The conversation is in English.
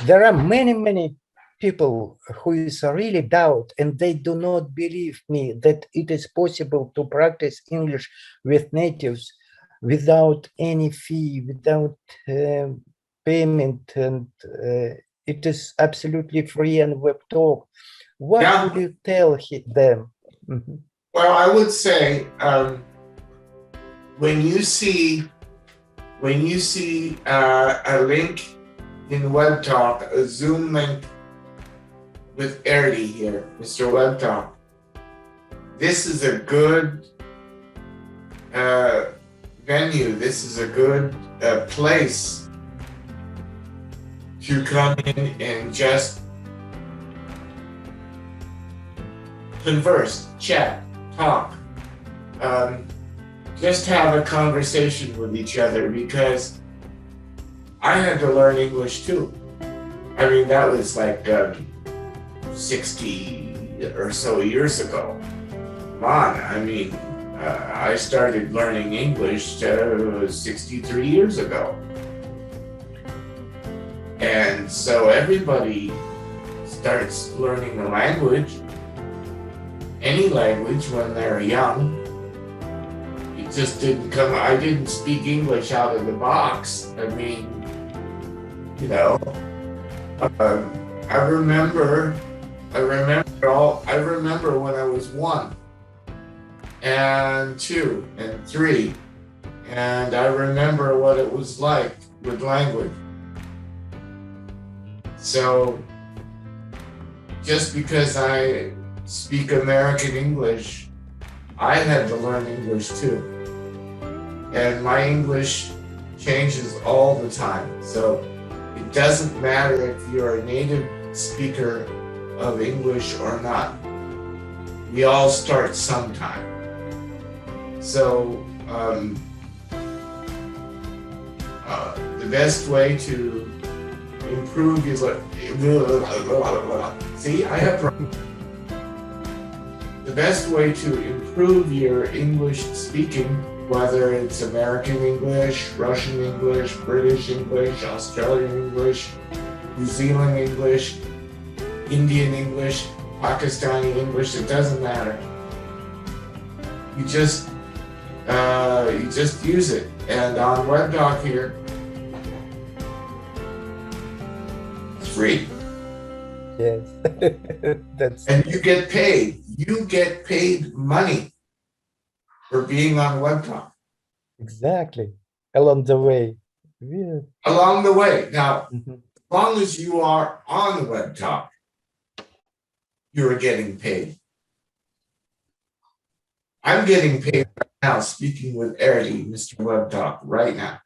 there are many people who is really doubt, and they do not believe me that it is possible to practice English with natives without any fee, without payment, and it is absolutely free on Webtalk. What would you tell them? Mm-hmm. Well, I would say when you see a link in Webtalk, a Zoom link with Erdi here, Mr. Webtalk, this is a good venue. This is a good place to come in and just converse, chat, talk, just have a conversation with each other, because I had to learn English too. I mean, that was like 60 or so years ago. Come on, I mean, I started learning English 63 years ago. And so everybody starts learning a language, any language, when they're young. It just didn't come, I didn't speak English out of the box. I mean, you know, I remember when I was 1 and 2 and 3, and I remember what it was like with language. So just because I speak American English, I had to learn English too. And my English changes all the time. So it doesn't matter if you're a native speaker of English or not. We all start sometime. So the best way to improve is see, I have problems. The best way to improve your English speaking, whether it's American English, Russian English, British English, Australian English, New Zealand English, Indian English, Pakistani English, it doesn't matter. You just use it. And on Webtalk here, it's free. Yes, and you get paid. You get paid money for being on Webtalk. Exactly. Along the way. Yeah. Along the way. Now, as long as you are on Webtalk, you're getting paid. I'm getting paid right now speaking with Erdi, Mr. Webtalk, right now.